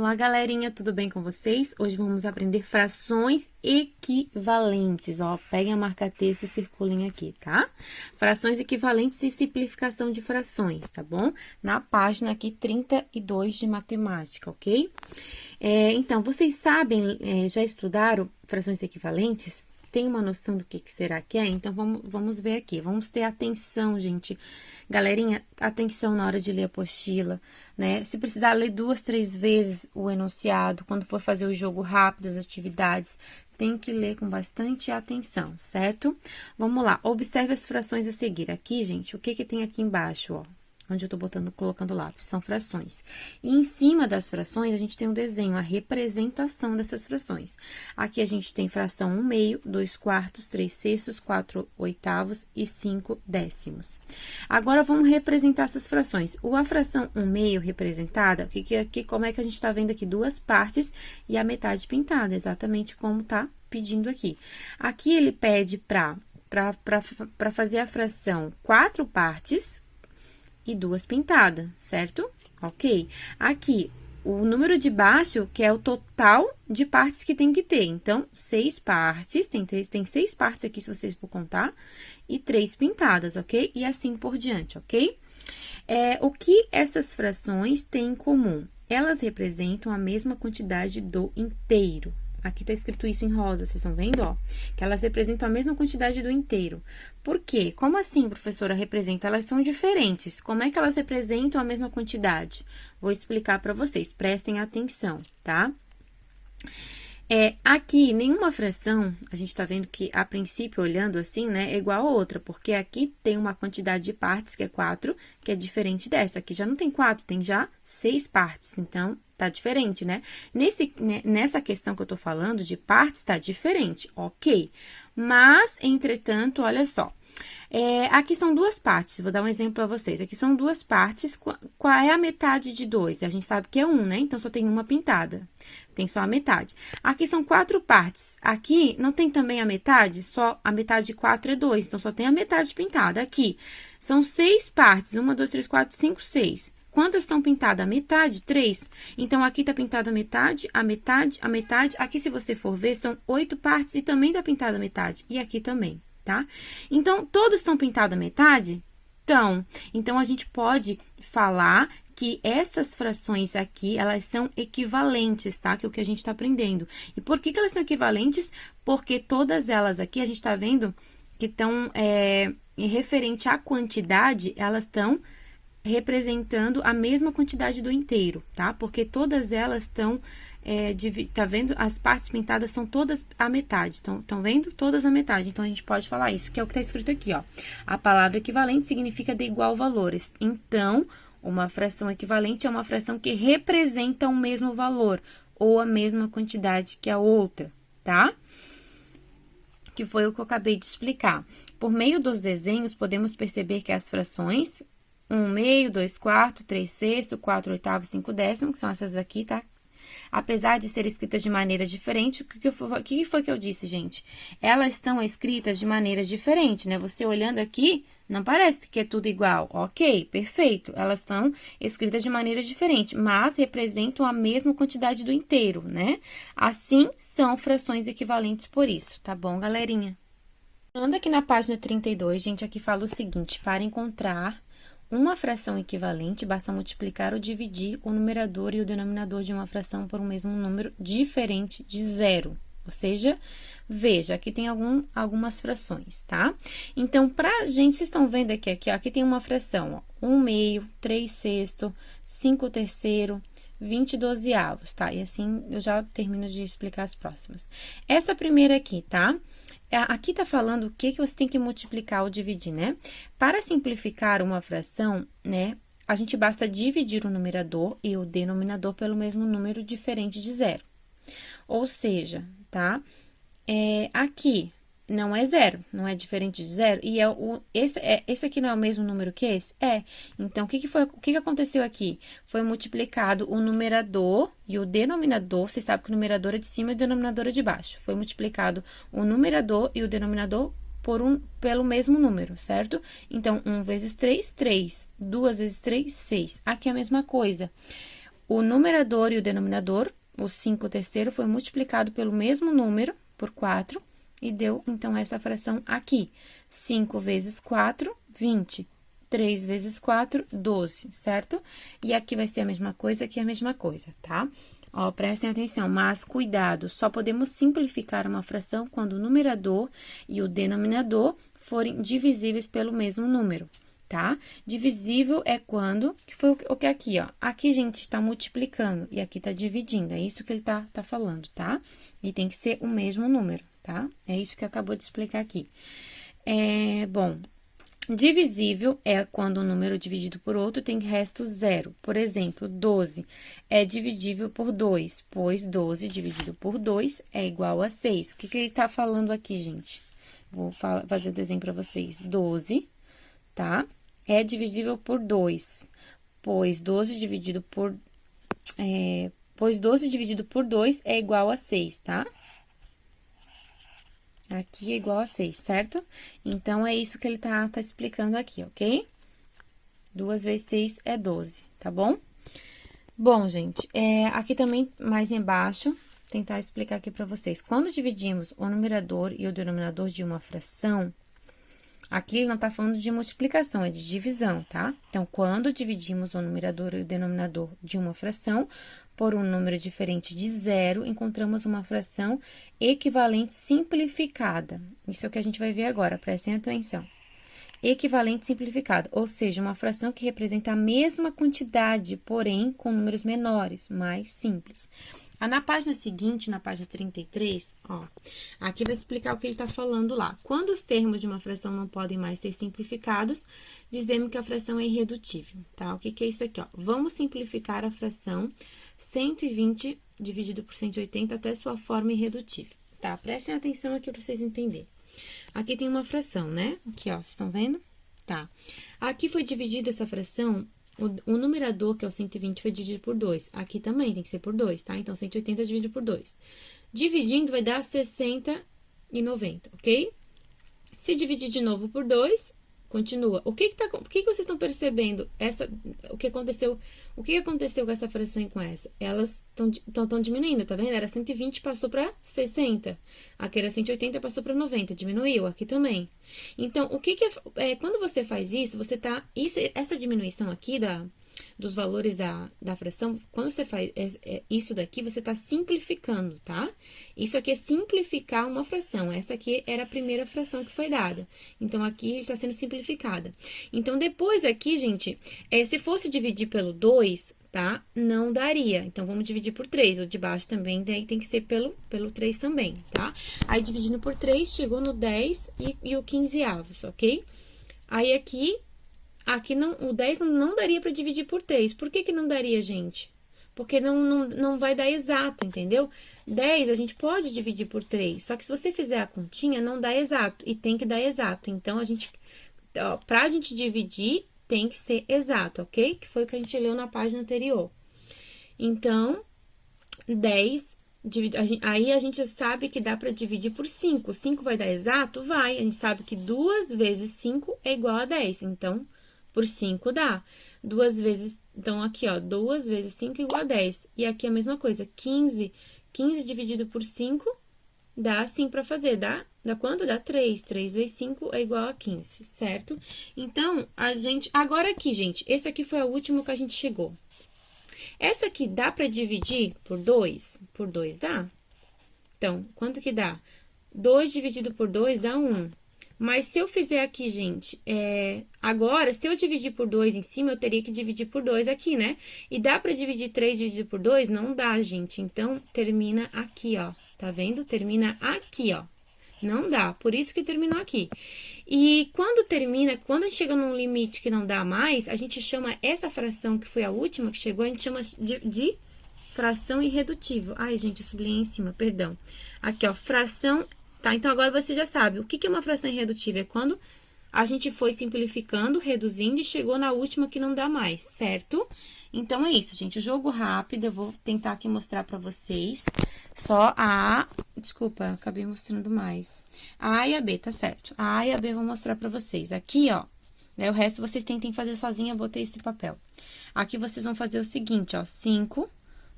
Olá, galerinha, tudo bem com vocês? Hoje vamos aprender frações equivalentes, ó. Peguem a marca-texto e circulem aqui, tá? Frações equivalentes e simplificação de frações, tá bom? Na página aqui 32 de matemática, ok? Então, vocês sabem, já estudaram frações equivalentes? Tem uma noção do que será que é? Então, vamos ver aqui. Vamos ter atenção, gente. Galerinha, atenção na hora de ler a apostila, né? Se precisar ler 2, 3 vezes o enunciado, quando for fazer o jogo rápido, as atividades, tem que ler com bastante atenção, certo? Vamos lá, observe as frações a seguir. Aqui, gente, o que tem aqui embaixo, ó? Onde eu tô colocando lápis, são frações. E em cima das frações, a gente tem um desenho, a representação dessas frações. Aqui a gente tem fração 1/2, 2/4, 3/6, 4/8 e 5/10. Agora, vamos representar essas frações. A fração 1/2 representada, como é que a gente tá vendo aqui? Duas partes e a metade pintada, exatamente como tá pedindo aqui. Aqui ele pede para fazer a fração 4 partes, e 2 pintadas, certo? Ok. Aqui, o número de baixo, que é o total de partes que tem que ter. Então, 6 partes, tem 6 partes aqui, se vocês for contar, e 3 pintadas, ok? E assim por diante, ok? O que essas frações têm em comum? Elas representam a mesma quantidade do inteiro. Aqui tá escrito isso em rosa, vocês estão vendo, ó? Que elas representam a mesma quantidade do inteiro. Por quê? Como assim, professora, representa? Elas são diferentes. Como é que elas representam a mesma quantidade? Vou explicar para vocês, prestem atenção, tá? Aqui, nenhuma fração, a gente tá vendo que, a princípio, olhando assim, né, é igual a outra, porque aqui tem uma quantidade de partes, que é 4, que é diferente dessa. Aqui já não tem 4, tem já 6 partes, então, tá diferente, né? Nessa questão que eu tô falando de partes, tá diferente, ok. Mas, entretanto, olha só, aqui são 2 partes, vou dar um exemplo para vocês. Aqui são 2 partes, qual é a metade de 2? A gente sabe que é 1, né? Então, só tem uma pintada, tem só a metade. Aqui são 4 partes, aqui não tem também a metade? Só a metade de 4 é 2, então, só tem a metade pintada. Aqui, são 6 partes, 1, 2, 3, 4, 5, 6. Quantas estão pintadas? A metade? 3. Então, aqui tá pintada a metade, a metade, a metade. Aqui, se você for ver, são 8 partes e também tá pintada a metade. E aqui também, tá? Então, todos estão pintados a metade? Então, a gente pode falar que essas frações aqui, elas são equivalentes, tá? Que é o que a gente tá aprendendo. E por que elas são equivalentes? Porque todas elas aqui, a gente tá vendo que estão, referente à quantidade, elas estão representando a mesma quantidade do inteiro, tá? Porque todas elas estão, tá vendo? As partes pintadas são todas a metade, estão vendo? Todas a metade, então, a gente pode falar isso, que é o que tá escrito aqui, ó. A palavra equivalente significa de igual valores. Então, uma fração equivalente é uma fração que representa o mesmo valor, ou a mesma quantidade que a outra, tá? Que foi o que eu acabei de explicar. Por meio dos desenhos, podemos perceber que as frações 1/2, 2/4, 3/6, 4/8, 5/10, que são essas aqui, tá? Apesar de serem escritas de maneira diferente, o que foi que eu disse, gente? Elas estão escritas de maneiras diferentes, né? Você olhando aqui, não parece que é tudo igual. Ok, perfeito. Elas estão escritas de maneira diferente, mas representam a mesma quantidade do inteiro, né? Assim, são frações equivalentes por isso, tá bom, galerinha? Anda aqui na página 32, gente, aqui fala o seguinte: para encontrar uma fração equivalente, basta multiplicar ou dividir o numerador e o denominador de uma fração por um mesmo número diferente de 0. Ou seja, veja, aqui tem algumas frações, tá? Então, vocês estão vendo aqui, ó, aqui tem uma fração, ó, 1/2, 3/6, 5/3, 20/12, tá? E assim, eu já termino de explicar as próximas. Essa primeira aqui, tá? Aqui tá falando o que você tem que multiplicar ou dividir, né? Para simplificar uma fração, né, a gente basta dividir o numerador e o denominador pelo mesmo número diferente de 0. Ou seja, tá? Aqui não é 0, não é diferente de 0, e esse aqui não é o mesmo número que esse? Então, o que aconteceu aqui? Foi multiplicado o numerador e o denominador, você sabe que o numerador é de cima e o denominador é de baixo. Foi multiplicado o numerador e o denominador pelo mesmo número, certo? Então, 1 vezes 3, 3. 2 vezes 3, 6. Aqui é a mesma coisa. o numerador e o denominador, o 5 terceiro, foi multiplicado pelo mesmo número, por 4, e deu, então, essa fração aqui. 5 vezes 4, 20. 3 vezes 4, 12, certo? E aqui vai ser a mesma coisa, aqui a mesma coisa, tá? Ó, prestem atenção, mas cuidado, só podemos simplificar uma fração quando o numerador e o denominador forem divisíveis pelo mesmo número, tá? Divisível é quando, que foi o que aqui, ó. Aqui a gente está multiplicando e aqui tá dividindo, é isso que ele tá falando, tá? E tem que ser o mesmo número, tá? É isso que acabou de explicar aqui. Bom, divisível é quando um número dividido por outro tem resto zero. Por exemplo, 12 é dividível por 2, pois 12 dividido por 2 é igual a 6. O que ele tá falando aqui, gente? Vou fazer o desenho para vocês. 12, tá? É divisível por 2, pois 12 dividido por 2 é igual a 6, tá? Aqui é igual a 6, certo? Então, é isso que ele tá explicando aqui, ok? 2 vezes 6 é 12, tá bom? Bom, gente, aqui também, mais embaixo, tentar explicar aqui pra vocês. Quando dividimos o numerador e o denominador de uma fração, aqui ele não tá falando de multiplicação, é de divisão, tá? Então, quando dividimos o numerador e o denominador de uma fração por um número diferente de zero, encontramos uma fração equivalente simplificada. Isso é o que a gente vai ver agora, prestem atenção. Equivalente simplificada, ou seja, uma fração que representa a mesma quantidade, porém com números menores, mais simples. Na página seguinte, na página 33, ó, aqui vai explicar o que ele está falando lá. Quando os termos de uma fração não podem mais ser simplificados, dizemos que a fração é irredutível, tá? O que é isso aqui, ó? Vamos simplificar a fração 120 dividido por 180 até sua forma irredutível, tá? Prestem atenção aqui para vocês entenderem. Aqui tem uma fração, né? Aqui, ó, vocês estão vendo? Tá. Aqui foi dividida essa fração, o numerador, que é o 120, foi dividido por 2. Aqui também tem que ser por 2, tá? Então, 180 dividido por 2. Dividindo, vai dar 60 e 90, ok? Se dividir de novo por 2, continua. O que vocês estão percebendo? O que aconteceu com essa fração e com essa? Elas estão diminuindo, tá vendo? Era 120, passou para 60. Aqui era 180, passou para 90, diminuiu. Aqui também. Então, quando você faz isso, essa diminuição aqui dos valores da fração, quando você faz isso daqui, você está simplificando, tá? Isso aqui é simplificar uma fração. Essa aqui era a primeira fração que foi dada. Então, aqui está sendo simplificada. Então, depois aqui, gente, se fosse dividir pelo 2, tá? Não daria. Então, vamos dividir por 3. O de baixo também, daí tem que ser pelo 3 também, tá? Aí, dividindo por 3, chegou no 10 e o 15avos, ok? Aí, aqui o 10 não daria para dividir por 3. Por que não daria, gente? Porque não vai dar exato, entendeu? 10 a gente pode dividir por 3, só que se você fizer a continha, não dá exato, e tem que dar exato. Então, pra gente dividir, tem que ser exato, ok? Que foi o que a gente leu na página anterior. Então, 10... Aí, a gente sabe que dá para dividir por 5. 5 vai dar exato? Vai. A gente sabe que 2 vezes 5 é igual a 10. Então, por 5 dá. 2 vezes... Então, aqui, ó, 2 vezes 5 é igual a 10. E aqui a mesma coisa, 15. 15 dividido por 5 dá sim para fazer. Dá quanto? Dá 3. 3 vezes 5 é igual a 15, certo? Então, agora aqui, gente, esse aqui foi o último que a gente chegou. Essa aqui dá para dividir por 2? Por 2 dá. Então, quanto que dá? 2 dividido por 2 dá 1. Mas se eu fizer aqui, gente, agora, se eu dividir por 2 em cima, eu teria que dividir por 2 aqui, né? E dá para dividir 3 dividido por 2? Não dá, gente. Então, termina aqui, ó. Tá vendo? Termina aqui, ó. Não dá, por isso que terminou aqui. E quando a gente chega num limite que não dá mais, a gente chama essa fração, que foi a última que chegou, a gente chama de fração irredutível. Ai, gente, eu sublinhei em cima, perdão. Aqui, ó, fração... Tá, então agora você já sabe. O que é uma fração irredutível? É quando a gente foi simplificando, reduzindo e chegou na última que não dá mais, certo? Então, é isso, gente. O jogo rápido, eu vou tentar aqui mostrar pra vocês. Só a A... Desculpa, acabei mostrando mais. A A e a B, tá certo. A A e a B eu vou mostrar pra vocês. Aqui, ó, né? O resto vocês tentem fazer sozinha, eu botei esse papel. Aqui vocês vão fazer o seguinte, ó, 5,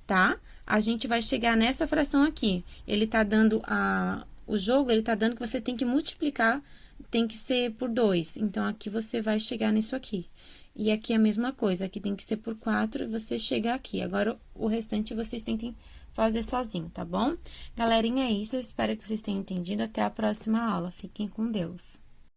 tá? A gente vai chegar nessa fração aqui. Ele tá dando o jogo, ele tá dando que você tem que multiplicar, tem que ser por 2. Então, aqui você vai chegar nisso aqui. E aqui a mesma coisa, aqui tem que ser por 4 e você chegar aqui. Agora, o restante vocês tentem fazer sozinho, tá bom? Galerinha, é isso. Eu espero que vocês tenham entendido. Até a próxima aula. Fiquem com Deus.